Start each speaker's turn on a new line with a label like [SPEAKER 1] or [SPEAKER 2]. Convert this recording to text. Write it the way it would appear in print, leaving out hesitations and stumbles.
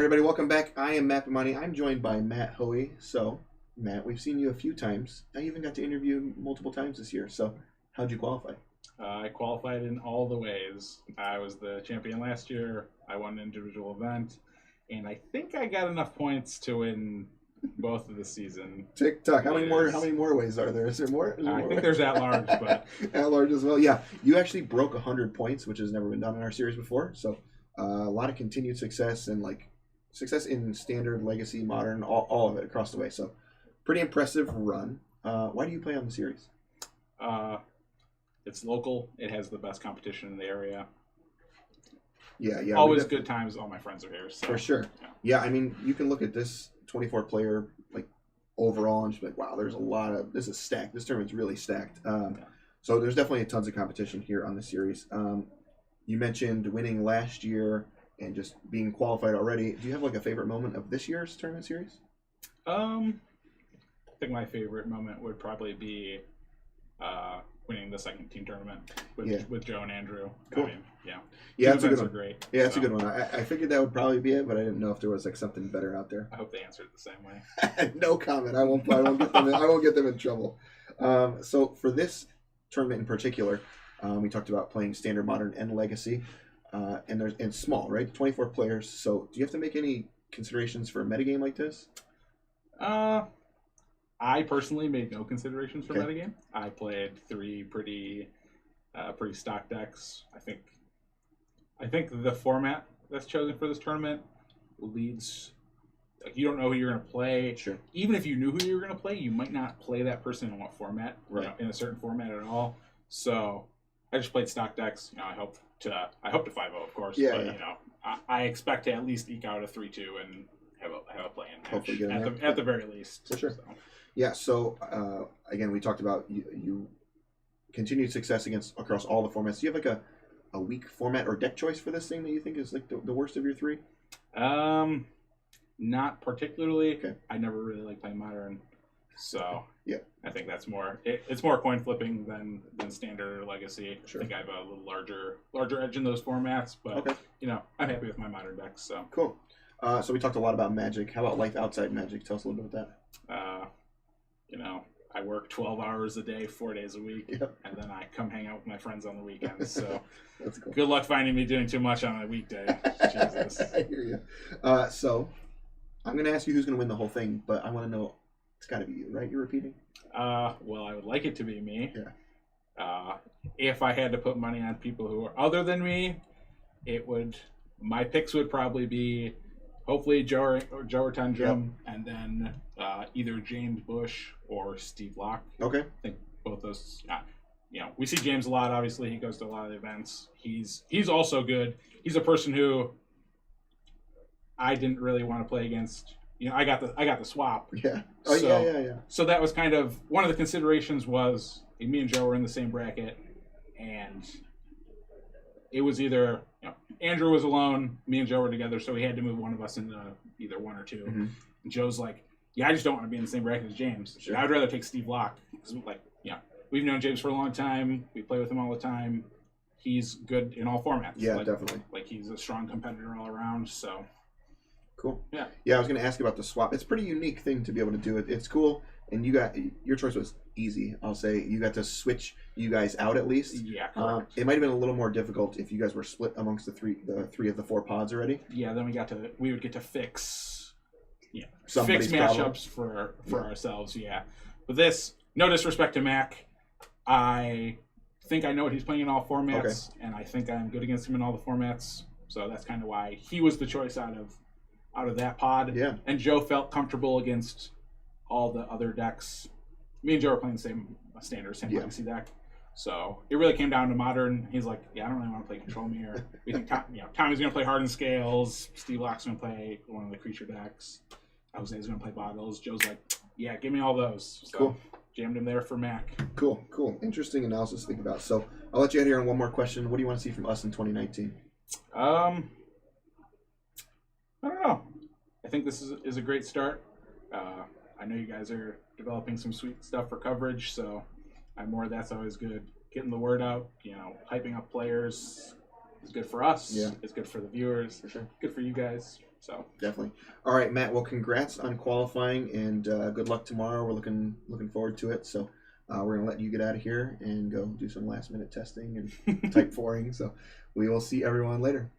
[SPEAKER 1] All right, everybody, welcome back. I am Matt Bimonte. I'm joined by Matt Hoey. So, Matt, we've seen you a few times. I even got to interview you multiple times this year. So, how'd you qualify?
[SPEAKER 2] I qualified in all the ways. I was the champion last year. I won an individual event. And I think I got enough points to win both of the season.
[SPEAKER 1] TikTok. How many more ways are there? Is there more?
[SPEAKER 2] I think there's at large, but
[SPEAKER 1] at large as well. Yeah, you actually broke 100 points, which has never been done in our series before. So, a lot of continued success and success in standard, legacy, modern, all of it across the way. So, pretty impressive run. Why do you play on the series?
[SPEAKER 2] It's local. It has the best competition in the area.
[SPEAKER 1] Yeah.
[SPEAKER 2] Always good times. All my friends are here. So,
[SPEAKER 1] for sure. Yeah, I mean, you can look at this 24 player overall and just be like, wow, there's a lot of this is stacked. This tournament's really stacked. So there's definitely tons of competition here on the series. You mentioned winning last year and just being qualified already. Do you have a favorite moment of this year's tournament series?
[SPEAKER 2] I think my favorite moment would probably be winning the second team tournament with Joe and Andrew.
[SPEAKER 1] Cool.
[SPEAKER 2] I mean,
[SPEAKER 1] that's a good one.
[SPEAKER 2] Great.
[SPEAKER 1] Yeah, that's a good one. I figured that would probably be it, but I didn't know if there was something better out there.
[SPEAKER 2] I hope they answered it the same way.
[SPEAKER 1] No comment. I won't get them in trouble. So for this tournament in particular, we talked about playing standard, modern, and legacy, and small, right? 24 players. So do you have to make any considerations for a metagame like this?
[SPEAKER 2] I personally made no considerations for metagame. I played three pretty stock decks. I think the format that's chosen for this tournament leads. You don't know who you're going to play.
[SPEAKER 1] Sure.
[SPEAKER 2] Even if you knew who you were going to play, you might not play that person in what format,
[SPEAKER 1] right?
[SPEAKER 2] In a certain format at all. So I just played stock decks. I hope to 5-0, of course.
[SPEAKER 1] Yeah.
[SPEAKER 2] But I expect to at least eke out a 3-2 and have a play-in match.
[SPEAKER 1] Hopefully get
[SPEAKER 2] at the very least.
[SPEAKER 1] For sure.
[SPEAKER 2] So.
[SPEAKER 1] Yeah. So again, we talked about you continued success across all the formats. Do you have a weak format or deck choice for this thing that you think is the worst of your three?
[SPEAKER 2] Not particularly.
[SPEAKER 1] Okay.
[SPEAKER 2] I never really like playing modern, so
[SPEAKER 1] yeah, I
[SPEAKER 2] think that's more. It's more coin flipping than standard or legacy.
[SPEAKER 1] Sure.
[SPEAKER 2] I think I have a little larger edge in those formats, but
[SPEAKER 1] okay.
[SPEAKER 2] I'm happy with my modern decks. So
[SPEAKER 1] cool. So we talked a lot about Magic. How about life outside Magic? Tell us a little bit about
[SPEAKER 2] that. I work 12 hours a day, 4 days a week, and then I come hang out with my friends on the weekends. So
[SPEAKER 1] that's cool.
[SPEAKER 2] Good luck finding me doing too much on a weekday. Jesus.
[SPEAKER 1] I hear you. So I'm going to ask you who's going to win the whole thing, but I want to know, it's got to be you, right? You're repeating?
[SPEAKER 2] Well, I would like it to be me.
[SPEAKER 1] Yeah.
[SPEAKER 2] If I had to put money on people who are other than me, my picks would probably be hopefully Joe or Tundrum, and then either James Bush or Steve Locke.
[SPEAKER 1] Okay.
[SPEAKER 2] I think both those. We see James a lot. Obviously, he goes to a lot of the events. He's also good. He's a person who I didn't really want to play against. I got the swap.
[SPEAKER 1] Yeah. Oh, yeah.
[SPEAKER 2] So that was kind of one of the considerations. Was me and Joe were in the same bracket, and it was either Andrew was alone, me and Joe were together, so he had to move one of us into either one or two.
[SPEAKER 1] Mm-hmm.
[SPEAKER 2] And Joe's like, "Yeah, I just don't want to be in the same bracket as James.
[SPEAKER 1] Sure.
[SPEAKER 2] I'd rather take Steve Locke because, we've known James for a long time. We play with him all the time. He's good in all formats.
[SPEAKER 1] Yeah, definitely.
[SPEAKER 2] He's a strong competitor all around. So
[SPEAKER 1] cool.
[SPEAKER 2] Yeah.
[SPEAKER 1] I was going to ask you about the swap. It's a pretty unique thing to be able to do it. It's cool, and your choice was easy. I'll say you got to switch you guys out at least.
[SPEAKER 2] Yeah, correct.
[SPEAKER 1] It might have been a little more difficult if you guys were split amongst the three of the four pods already.
[SPEAKER 2] Yeah, then we would get to fix
[SPEAKER 1] Somebody's
[SPEAKER 2] matchups for ourselves. Yeah, but this, no disrespect to Mac, I think I know what he's playing in all formats, and I think I'm good against him in all the formats. So that's kind of why he was the choice out of that pod.
[SPEAKER 1] Yeah,
[SPEAKER 2] and Joe felt comfortable against all the other decks. Me and Joe were playing the same standard, same legacy deck. So it really came down to modern. He's like, I don't really want to play Control Mirror. We think Tommy's going to play Hardened Scales. Steve Locke's going to play one of the creature decks. Jose's going to play Boggles. Joe's like, yeah, give me all those. So
[SPEAKER 1] cool.
[SPEAKER 2] Jammed him there for Mac.
[SPEAKER 1] Cool. Interesting analysis to think about. So I'll let you out here on one more question. What do you want to see from us in 2019?
[SPEAKER 2] I don't know. I think this is a great start. I know you guys are developing some sweet stuff for coverage, so that's always good. Getting the word out, hyping up players is good for us.
[SPEAKER 1] Yeah.
[SPEAKER 2] It's good for the viewers.
[SPEAKER 1] For sure.
[SPEAKER 2] Good for you guys. So
[SPEAKER 1] definitely. All right, Matt. Well, congrats on qualifying, and good luck tomorrow. We're looking forward to it. So we're gonna let you get out of here and go do some last minute testing and type 4ing. So we will see everyone later.